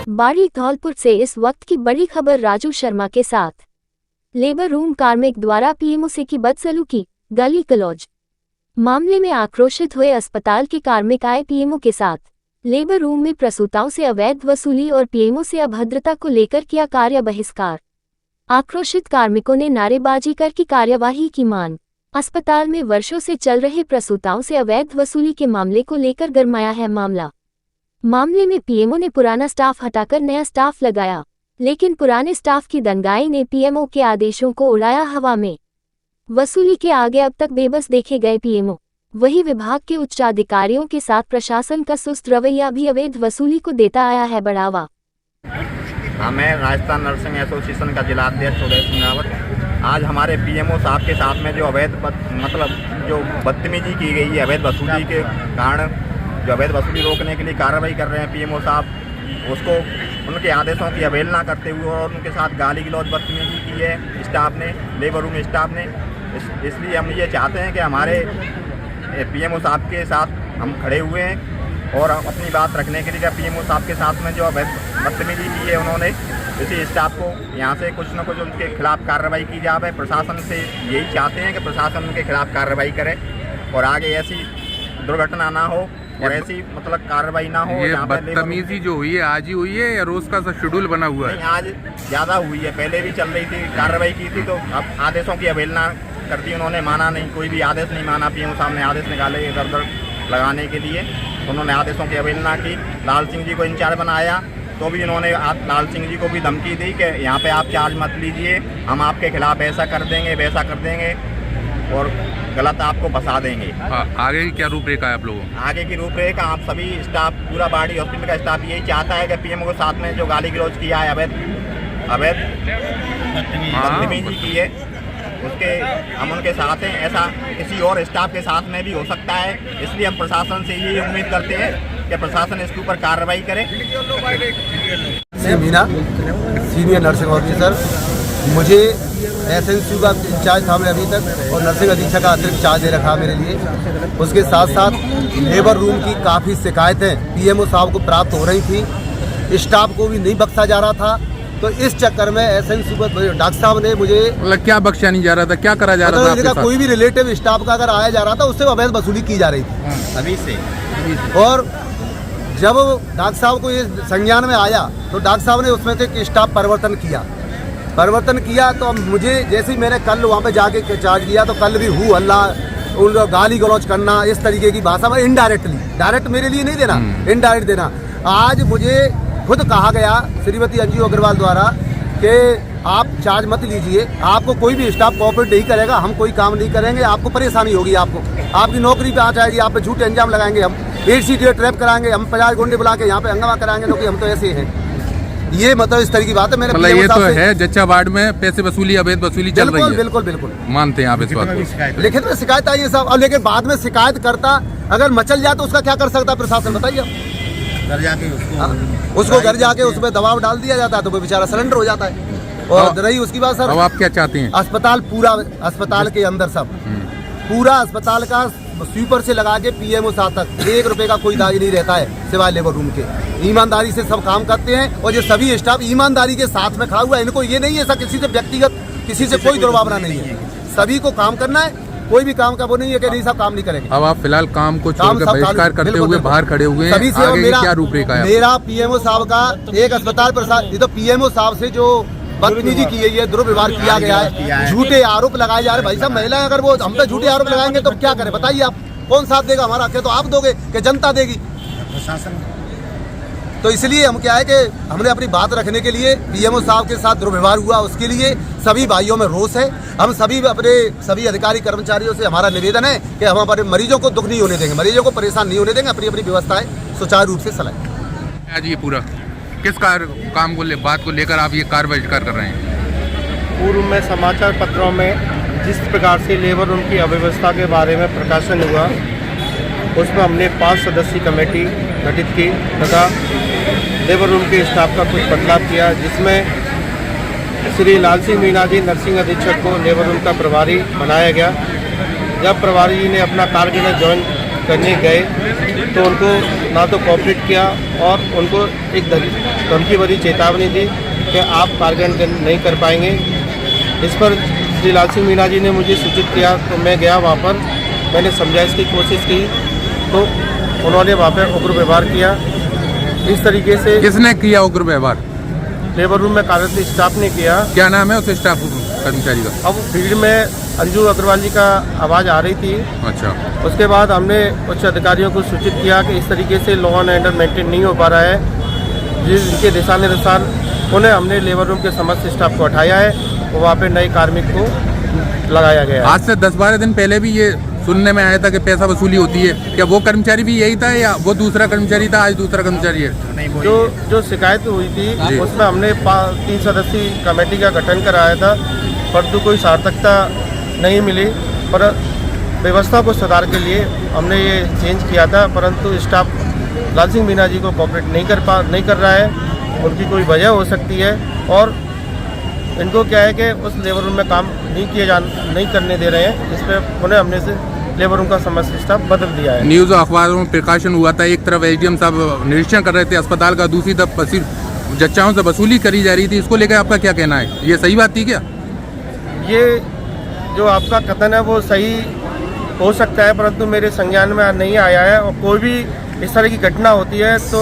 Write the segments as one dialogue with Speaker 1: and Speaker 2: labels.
Speaker 1: बाड़ी धौलपुर से इस वक्त की बड़ी खबर राजू शर्मा के साथ। लेबर रूम कार्मिक द्वारा पीएमओ की बदसलूकी, गाली गलौज। मामले में आक्रोशित हुए अस्पताल के कार्मिक आए पीएमओ के साथ। लेबर रूम में प्रसूताओं से अवैध वसूली और पीएमओ से अभद्रता को लेकर किया कार्य बहिष्कार। आक्रोशित कार्मिकों ने नारेबाजी कर की कार्यवाही की मांग। अस्पताल में वर्षों से चल रहे प्रसूताओं से अवैध वसूली के मामले को लेकर गरमाया है मामले में पीएमओ ने पुराना स्टाफ हटाकर नया स्टाफ लगाया, लेकिन पुराने स्टाफ की दंगाई ने पीएमओ के आदेशों को उड़ाया हवा में। वसूली के आगे अब तक बेबस देखे गए पीएमओ। वही विभाग के उच्चाधिकारियों के साथ प्रशासन का सुस्त रवैया भी अवैध वसूली को देता आया है बढ़ावा।
Speaker 2: मैं राजस्थान नर्सिंग एसोसिएशन का जिला अध्यक्ष उदय सिंह रावत। आज हमारे पीएमओ साहब के साथ में जो अवैध जो बदतमीजी की गई है, अवैध वसूली के कारण जो अवैध वसूली रोकने के लिए कार्रवाई कर रहे हैं पीएमओ साहब, उसको उनके आदेशों की अवहेलना करते हुए और उनके साथ गाली गलौज बदतमीजी की है स्टाफ ने, लेबर रूम स्टाफ ने। इसलिए हम ये चाहते हैं कि हमारे पीएमओ साहब के साथ हम खड़े हुए हैं और अपनी बात रखने के लिए पीएमओ साहब के साथ में जो अवैध बदतमीजी की है उन्होंने, इसी स्टाफ को यहाँ से कुछ न कुछ उनके खिलाफ कार्रवाई की जाए। प्रशासन से यही चाहते हैं कि प्रशासन उनके खिलाफ कार्रवाई करे और आगे ऐसी दुर्घटना ना हो और ऐसी कार्रवाई ना हो।
Speaker 3: ये बदतमीजी जो हुई है आज ही हुई है या रोज का शेड्यूल बना हुआ है?
Speaker 2: आज ज़्यादा हुई है, पहले भी चल रही थी, कार्रवाई की थी तो अब आदेशों की अवहेलना कर दी उन्होंने, माना नहीं, कोई भी आदेश नहीं माना। पीएमओ साहब ने आदेश निकाले इधर उधर लगाने के लिए, उन्होंने आदेशों की अवहेलना की। लाल सिंह जी को इंचार्ज बनाया तो भी इन्होंने लाल सिंह जी को भी धमकी दी कि यहाँ पे आप चार्ज मत लीजिए, हम आपके खिलाफ ऐसा कर देंगे वैसा कर देंगे और गलत आपको फंसा देंगे।
Speaker 3: आगे की क्या रूपरेखा है आप लोगों?
Speaker 2: आगे की रूपरेखा आप सभी स्टाफ, पूरा बाड़ी हॉस्पिटल का स्टाफ यही चाहता है कि पीएमओ के साथ में जो गाली गलौज किया है, अवैध बदतमीजी की है, उसके हम उनके साथ हैं। ऐसा किसी और स्टाफ के साथ में भी हो सकता है, इसलिए हम प्रशासन से यही उम्मीद करते हैं कि प्रशासन इसके ऊपर कार्रवाई करे।
Speaker 4: मीना, सीनियर नर्सिंग ऑफिसर, मुझे एसएनसी का इंचार्ज था मैं अभी तक और नर्सिंग अधीक्षक का अतिरिक्त चार्ज दे रखा मेरे लिए। उसके साथ साथ लेबर रूम की काफ़ी शिकायतें पीएमओ साहब को प्राप्त हो रही थी, स्टाफ को भी नहीं बख्शा जा रहा था। तो इस चक्कर में एसएनसी डॉक्टर साहब ने मुझे
Speaker 3: क्या बख्शा नहीं जा रहा था, क्या करा जा रहा था?
Speaker 4: कोई भी रिलेटिव स्टाफ का अगर आया जा रहा था उससे अवैध वसूली की जा रही थी
Speaker 2: अभी से।
Speaker 4: और जब डॉक्टर साहब को ये संज्ञान में आया तो डॉक्टर साहब ने उसमें से स्टाफ परिवर्तन किया तो मुझे जैसे ही मैंने कल वहाँ पे जाके चार्ज लिया तो कल भी हु हल्ला, गाली गलौज करना, इस तरीके की भाषा में इनडायरेक्टली, डायरेक्ट मेरे लिए नहीं देना, इनडायरेक्ट देना। आज मुझे खुद कहा गया श्रीमती अंजू अग्रवाल द्वारा कि आप चार्ज मत लीजिए, आपको कोई भी स्टाफ कोऑपरेट नहीं करेगा, हम कोई काम नहीं करेंगे, आपको परेशानी होगी, आपकी नौकरी पे आ जाएगी, आप पे झूठे इंजाम लगाएंगे, हम 8 सीटें ट्रैप कराएंगे, हम 50 गुंडे बुला के यहाँ पे हंगामा कराएंगे, क्योंकि हम तो ऐसे हैं। ये इस तरह की बात है। मैंने
Speaker 3: ये तो है जच्चा वार्ड में पैसे वसूली, अवैध वसूली चल रही है।
Speaker 4: बिल्कुल
Speaker 3: मानते हैं आप इस बात को?
Speaker 4: लिखित में शिकायत आई है सब, और लेकिन बाद में शिकायत करता अगर मचल जाए तो उसका क्या कर सकता है प्रशासन, बताइए?
Speaker 2: घर जाके
Speaker 4: उसको घर जाके उसमें दबाव डाल दिया जाता है तो वो बेचारा सरेंडर हो जाता है। और रही उसकी बात सर,
Speaker 3: अब आप क्या चाहते हैं?
Speaker 4: अस्पताल के अंदर सब पूरा अस्पताल का स्वीपर से लगा के पीएमओ साहब तक 1 रुपए का कोई दाज नहीं रहता है सिवाय लेबर रूम के। ईमानदारी से सब काम करते हैं और ये सभी स्टाफ ईमानदारी के साथ में खड़ा हुआ है। इनको ये नहीं है ऐसा किसी से व्यक्तिगत, किसी से कोई दुर्भावना नहीं है, सभी को काम करना है, कोई भी काम का वो नहीं है कि नहीं सब काम नहीं करेंगे।
Speaker 3: अब आप फिलहाल काम को छोड़कर बहिष्कार करते हुए बाहर खड़े हुए हैं, आगे क्या रूपरेखा है?
Speaker 4: मेरा पीएमओ साहब का एक अस्पताल प्रशासन, ये तो पीएमओ साहब से जो बदतमीजी की है, दुर्व्यवहार किया गया है, झूठे आरोप लगाए जा रहे। भाई साहब, महिला अगर वो हम पे झूठे आरोप लगाएंगे तो क्या करें बताइए? आप कौन साथ देगा हमारा? क्या तो आप दोगे कि जनता देगी? प्रशासन। तो इसलिए हम क्या है कि हमने अपनी बात रखने के लिए पीएमओ साहब के साथ दुर्व्यवहार हुआ, उसके लिए सभी भाइयों में रोष है। हम सभी अधिकारी कर्मचारियों से हमारा निवेदन है कि हम हमारे मरीजों को दुख नहीं होने देंगे, मरीजों को परेशान नहीं होने देंगे, अपनी व्यवस्थाएं सुचारू रूप से चलाएं।
Speaker 3: आज ये पूरा किस काम को बात को लेकर आप ये कार्रवाई कर रहे हैं?
Speaker 5: पूर्व में समाचार पत्रों में जिस प्रकार से लेबर रूम की अव्यवस्था के बारे में प्रकाशन हुआ, उसमें हमने 5 सदस्यीय कमेटी गठित की तथा लेबर रूम के स्टाफ का कुछ बदलाव किया, जिसमें श्री लाल सिंह मीणा जी नर्सिंग अधीक्षक को लेबर रूम का प्रभारी बनाया गया। जब प्रभारी जी ने अपना कार्य ज्वाइन करने गए तो उनको ना तो कोऑपरेट किया और उनको एक धमकी भरी चेतावनी दी कि आप कार्यान्वयन नहीं कर पाएंगे। इस पर श्री लाल सिंह मीणा जी ने मुझे सूचित किया तो मैं गया वहाँ पर, मैंने समझाइश की कोशिश की तो उन्होंने वहाँ पर उग्र व्यवहार किया। इस तरीके से
Speaker 3: किसने किया उग्र व्यवहार?
Speaker 5: लेबर रूम में कार्यरत स्टाफ ने किया।
Speaker 3: क्या नाम है उस स्टाफ कर्मचारी का?
Speaker 5: अब भीड़ में अंजू अग्रवाल जी का आवाज़ आ रही थी।
Speaker 3: अच्छा।
Speaker 5: उसके बाद हमने उच्च अधिकारियों को सूचित किया कि इस तरीके से लॉ एंड ऑर्डर मेंटेन नहीं हो पा रहा है। जिनके दिशा निर्देशान उन्हें हमने लेबर रूम के समस्त स्टाफ को हटाया है और वहाँ पे नए कार्मिक को लगाया गया है।
Speaker 3: आज से 10-12 दिन पहले भी ये सुनने में आया था कि पैसा वसूली होती है। क्या वो कर्मचारी भी यही था या वो दूसरा कर्मचारी था, आज दूसरा कर्मचारी है?
Speaker 5: जो शिकायत हुई थी उसमें हमने 3 सदस्यीय कमेटी का गठन कराया था, परंतु कोई सार्थकता नहीं मिली। पर व्यवस्था को सुधार के लिए हमने ये चेंज किया था, परंतु स्टाफ लाल सिंह मीणा जी को कोऑपरेट नहीं कर रहा है। उनकी कोई वजह हो सकती है और इनको क्या है कि उस लेबर रूम में काम नहीं करने दे रहे हैं। इस पर उन्हें हमने से लेबर रूम का समस्त स्टाफ बदल दिया है।
Speaker 3: न्यूज़ अखबारों में प्रकाशन हुआ था, एक तरफ एसडीएम साहब निरीक्षण कर रहे थे अस्पताल का, दूसरी तरफ जच्चाओं से वसूली करी जा रही थी। इसको लेकर आपका क्या कहना है? ये सही बात थी क्या?
Speaker 5: ये जो आपका कथन है वो सही हो सकता है, परंतु मेरे संज्ञान में नहीं आया है। और कोई भी इस तरह की घटना होती है तो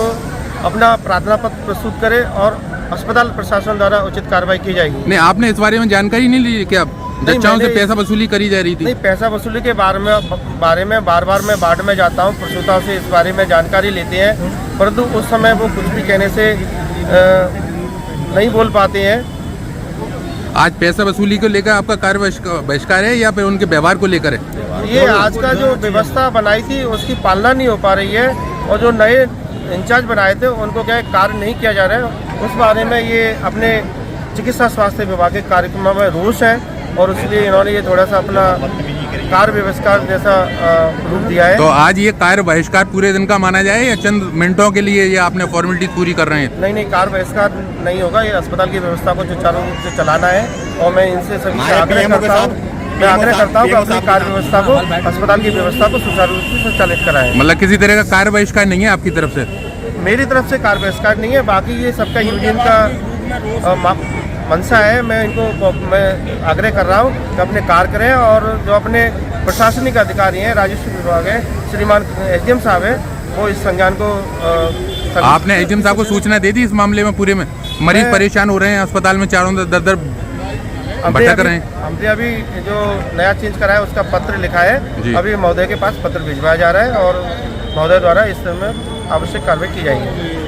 Speaker 5: अपना प्रार्थना पत्र प्रस्तुत करे और अस्पताल प्रशासन द्वारा उचित कार्रवाई की जाएगी।
Speaker 3: नहीं, आपने इस बारे में जानकारी नहीं ली क्या? जच्चाओं से पैसा वसूली करी जा रही थी?
Speaker 5: नहीं, पैसा वसूली के बारे में बार बार मैं वार्ड में जाता हूँ, प्रसूताओं से इस बारे में जानकारी लेते हैं, परंतु उस समय वो कुछ भी कहने से नहीं बोल पाते हैं।
Speaker 3: आज पैसा वसूली को लेकर आपका कार्य बहिष्कार है या फिर उनके व्यवहार को लेकर है?
Speaker 5: ये आज का जो व्यवस्था बनाई थी उसकी पालना नहीं हो पा रही है और जो नए इंचार्ज बनाए थे उनको क्या कार्य नहीं किया जा रहा है, उस बारे में ये अपने चिकित्सा स्वास्थ्य विभाग के कार्यक्रम में रोष है और इसलिए इन्होंने ये थोड़ा सा अपना कार्य बहिष्कार जैसा रूप दिया है।
Speaker 3: तो आज ये कार्य बहिष्कार पूरे दिन का माना जाए या चंद मिनटों के लिए ये आपने फॉर्मेलिटी पूरी कर रहे हैं?
Speaker 5: नहीं, कार्य बहिष्कार नहीं होगा। ये अस्पताल की व्यवस्था को सुचारू रूप से चलाना है और मैं इनसे सभी से आग्रह करता हूँ कि अपनी कार्य व्यवस्था को, अस्पताल की व्यवस्था को सुचारू रूप से संचालित कराएं।
Speaker 3: मतलब किसी तरह का कार्य बहिष्कार नहीं है आपकी तरफ से?
Speaker 5: मेरी तरफ से कार्य बहिष्कार नहीं है, बाकी ये सबका यूनियन का मंशा है। मैं आग्रह कर रहा हूँ कि अपने कार्य करें और जो अपने प्रशासनिक अधिकारी हैं, राजस्व विभाग है, श्रीमान एसडीएम साहब है, वो इस संज्ञान को
Speaker 3: आपने एसडीएम साहब को सूचना दे दी इस मामले में? पूरे में मरीज परेशान हो रहे हैं, अस्पताल में चारों दर भटक रहे हैं।
Speaker 5: हमने अभी जो नया चेंज करा है उसका पत्र लिखा है, अभी महोदय के पास पत्र भिजवाया जा रहा है और महोदय द्वारा इस समय आवश्यक कार्रवाई की जाएगी।